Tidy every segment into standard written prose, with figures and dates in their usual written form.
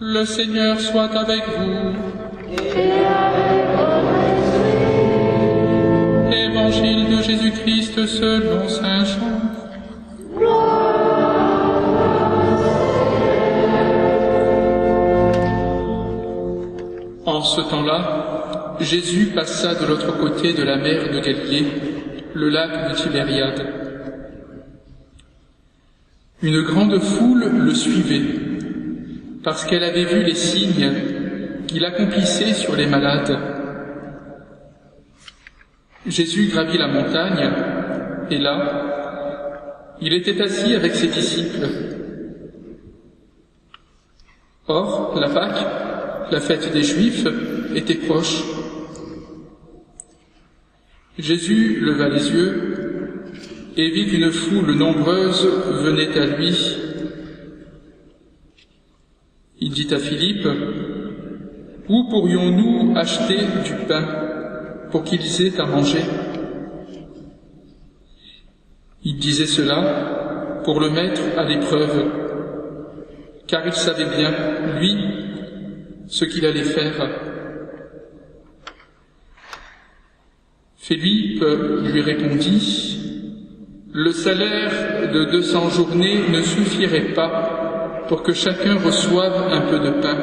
Le Seigneur soit avec vous. Et avec votre esprit. Évangile de Jésus-Christ selon saint Jean. En ce temps-là, Jésus passa de l'autre côté de la mer de Galilée, le lac de Tibériade. Une grande foule le suivait, parce qu'elle avait vu les signes qu'il accomplissait sur les malades. Jésus gravit la montagne, et là, il était assis avec ses disciples. Or, la Pâque, la fête des Juifs, était proche. Jésus leva les yeux et vit qu'une foule nombreuse venait à lui. Il dit à Philippe, « Où pourrions-nous acheter du pain pour qu'ils aient à manger ?» Il disait cela pour le mettre à l'épreuve, car il savait bien, lui, ce qu'il allait faire. Philippe lui répondit, « Le salaire de 200 journées ne suffirait pas pour que chacun reçoive un peu de pain. »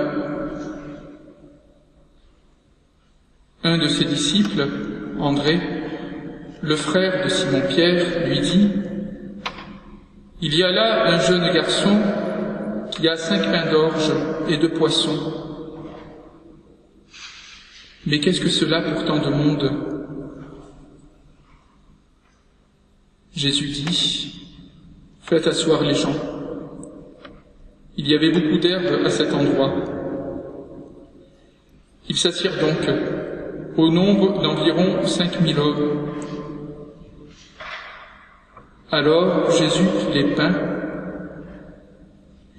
Un de ses disciples, André, le frère de Simon-Pierre, lui dit, « Il y a là un jeune garçon qui a 5 pains d'orge et 2 poissons. Mais qu'est-ce que cela pour tant de monde ?» Jésus dit, « Faites asseoir les gens. » Il y avait beaucoup d'herbe à cet endroit. Ils s'assirent donc, au nombre d'environ 5000 hommes. Alors Jésus prit les pains,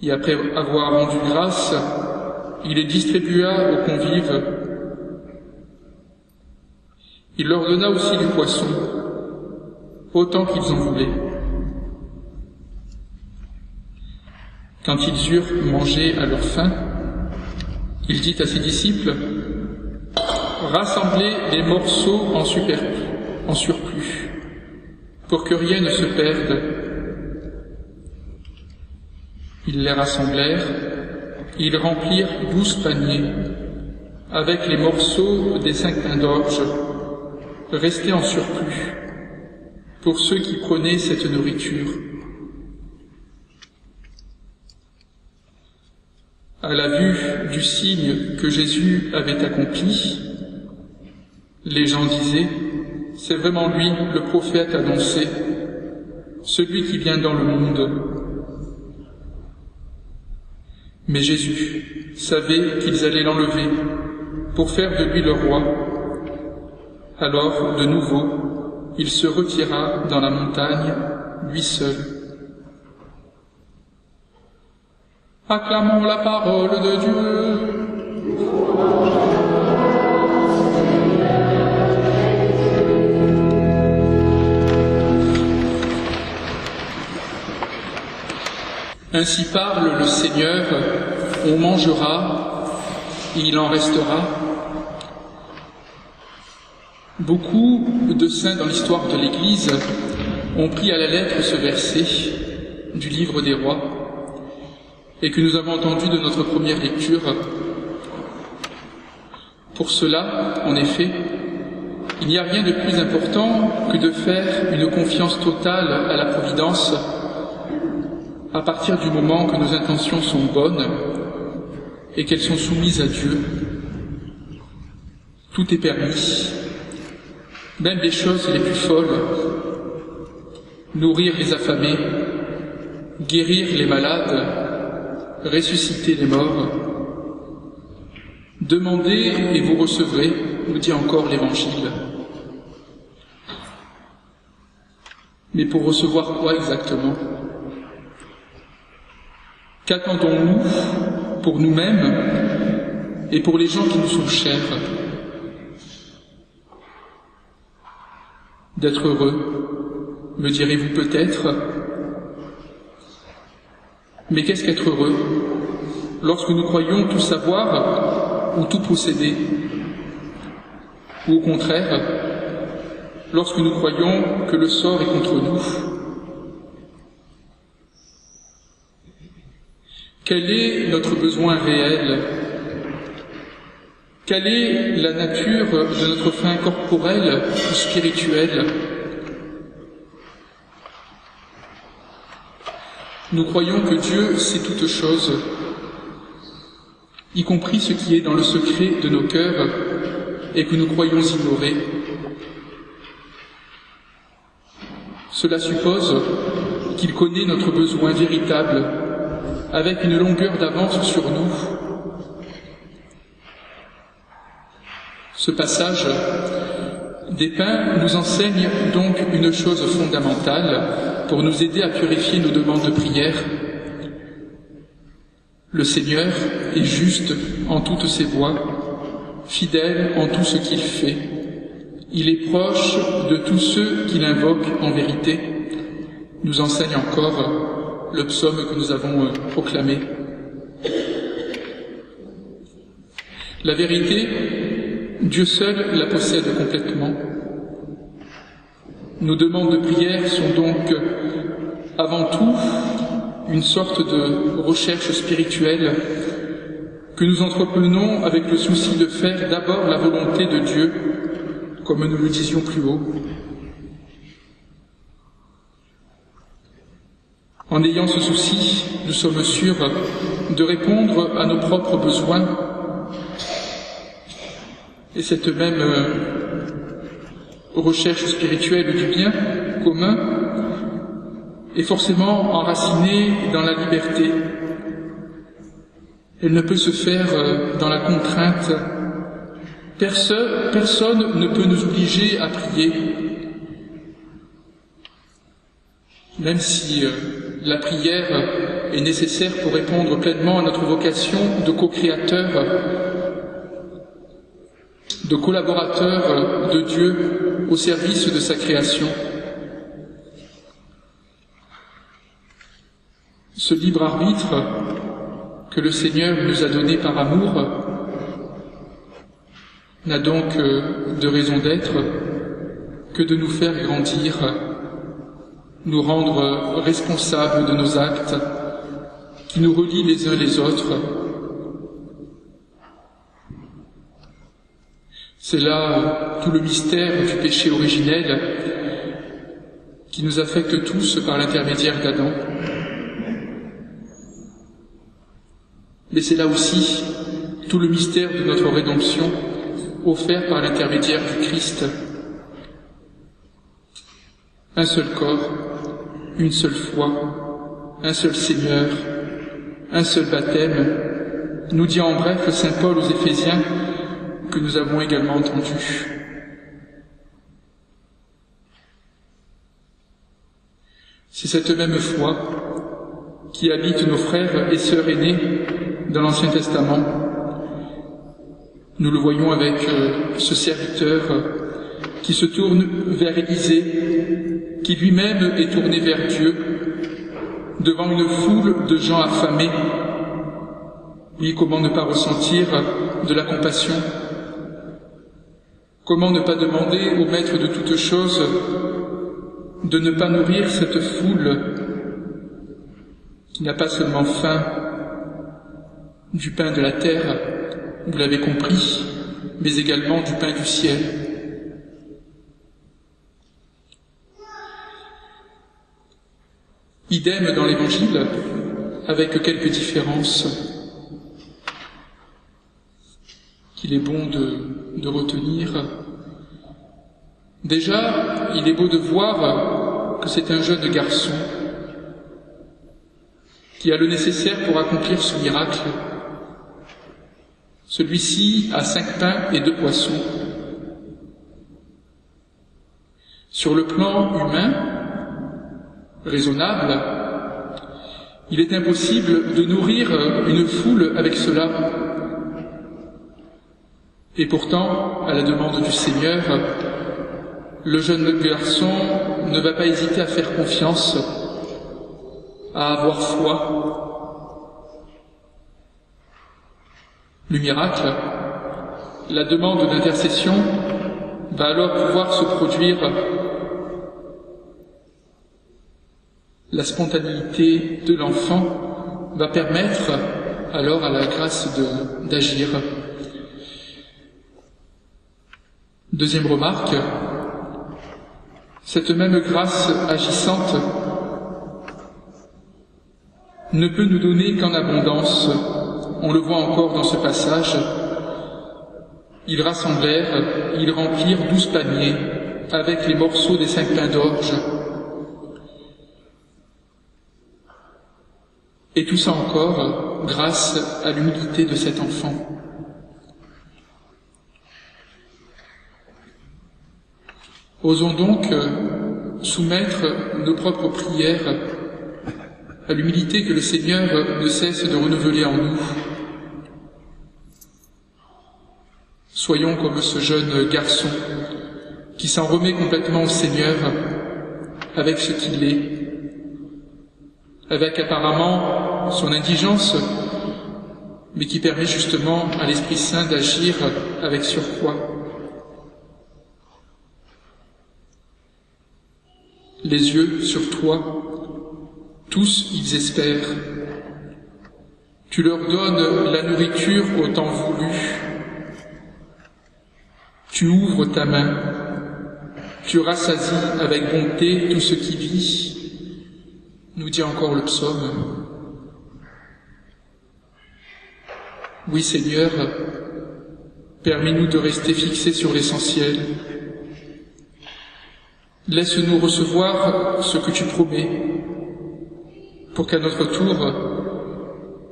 et après avoir rendu grâce, il les distribua aux convives. Il leur donna aussi du poisson, autant qu'ils en voulaient. Quand ils eurent mangé à leur faim, il dit à ses disciples, « Rassemblez les morceaux en surplus, pour que rien ne se perde. » Ils les rassemblèrent, ils remplirent 12 paniers, avec les morceaux des 5 pains d'orge, restés en surplus, pour ceux qui prenaient cette nourriture. À la vue du signe que Jésus avait accompli, les gens disaient, « C'est vraiment lui, le prophète annoncé, celui qui vient dans le monde. » Mais Jésus savait qu'ils allaient l'enlever pour faire de lui leur roi. Alors, de nouveau, il se retira dans la montagne, lui seul. Acclamons la parole de Dieu. Ainsi parle le Seigneur, on mangera, il en restera. Beaucoup de saints dans l'histoire de l'Église ont pris à la lettre ce verset du livre des Rois et que nous avons entendu de notre première lecture. Pour cela, en effet, il n'y a rien de plus important que de faire une confiance totale à la Providence à partir du moment que nos intentions sont bonnes et qu'elles sont soumises à Dieu. Tout est permis, même les choses les plus folles. Nourrir les affamés, guérir les malades, ressusciter les morts. Demandez et vous recevrez, nous dit encore l'Évangile. Mais pour recevoir quoi exactement ? Qu'attendons-nous pour nous-mêmes et pour les gens qui nous sont chers ? D'être heureux, me direz-vous peut-être. Mais qu'est-ce qu'être heureux ? lorsque nous croyons tout savoir ou tout posséder, ou au contraire, lorsque nous croyons que le sort est contre nous. Quel est notre besoin réel? Quelle est la nature de notre fin corporelle ou spirituelle? Nous croyons que Dieu sait toutes choses, y compris ce qui est dans le secret de nos cœurs et que nous croyons ignorer. Cela suppose qu'il connaît notre besoin véritable avec une longueur d'avance sur nous. Ce passage dépeint nous enseigne donc une chose fondamentale pour nous aider à purifier nos demandes de prière. Le Seigneur est juste en toutes ses voies, fidèle en tout ce qu'il fait. Il est proche de tous ceux qui l'invoquent en vérité, nous enseigne encore le psaume que nous avons proclamé. La vérité, Dieu seul la possède complètement. Nos demandes de prière sont donc avant tout une sorte de recherche spirituelle que nous entreprenons avec le souci de faire d'abord la volonté de Dieu, comme nous le disions plus haut. En ayant ce souci, nous sommes sûrs de répondre à nos propres besoins. Et cette même recherche spirituelle du bien commun est forcément enracinée dans la liberté. Elle ne peut se faire dans la contrainte. Personne ne peut nous obliger à prier. Même si la prière est nécessaire pour répondre pleinement à notre vocation de co-créateur, de collaborateur de Dieu au service de sa création. Ce libre arbitre que le Seigneur nous a donné par amour n'a donc de raison d'être que de nous faire grandir, nous rendre responsables de nos actes qui nous relient les uns les autres. C'est là tout le mystère du péché originel qui nous affecte tous par l'intermédiaire d'Adam. Mais c'est là aussi tout le mystère de notre rédemption offert par l'intermédiaire du Christ. Un seul corps, une seule foi, un seul Seigneur, un seul baptême, nous dit en bref saint Paul aux Éphésiens, que nous avons également entendu. C'est cette même foi qui habite nos frères et sœurs aînés dans l'Ancien Testament. Nous le voyons avec ce serviteur qui se tourne vers Élisée, qui lui-même est tourné vers Dieu, devant une foule de gens affamés. Oui, comment ne pas ressentir de la compassion? Comment ne pas demander au Maître de toutes choses de ne pas nourrir cette foule qui n'a pas seulement faim du pain de la terre, vous l'avez compris, mais également du pain du ciel. Idem dans l'Évangile, avec quelques différences qu'il est bon de retenir. Déjà, il est beau de voir que c'est un jeune garçon qui a le nécessaire pour accomplir ce miracle. Celui-ci a 5 pains et 2 poissons. Sur le plan humain, raisonnable, il est impossible de nourrir une foule avec cela. Et pourtant, à la demande du Seigneur, le jeune garçon ne va pas hésiter à faire confiance, à avoir foi. Le miracle, la demande d'intercession, va alors pouvoir se produire. La spontanéité de l'enfant va permettre alors à la grâce d'agir. Deuxième remarque, cette même grâce agissante ne peut nous donner qu'en abondance. On le voit encore dans ce passage. Ils rassemblèrent, ils remplirent 12 paniers avec les morceaux des 5 pains d'orge. Et tout ça encore grâce à l'humilité de cet enfant. Osons donc soumettre nos propres prières à l'humilité que le Seigneur ne cesse de renouveler en nous. Soyons comme ce jeune garçon qui s'en remet complètement au Seigneur avec ce qu'il est, avec apparemment son indigence, mais qui permet justement à l'Esprit Saint d'agir avec surcroît. Les yeux sur toi, tous ils espèrent. Tu leur donnes la nourriture au temps voulu. Tu ouvres ta main. Tu rassasies avec bonté tout ce qui vit, nous dit encore le psaume. Oui, Seigneur, permets-nous de rester fixés sur l'essentiel. Laisse-nous recevoir ce que tu promets, pour qu'à notre tour,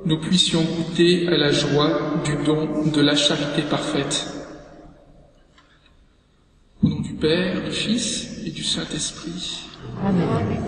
nous puissions goûter à la joie du don de la charité parfaite. Au nom du Père, du Fils et du Saint-Esprit. Amen.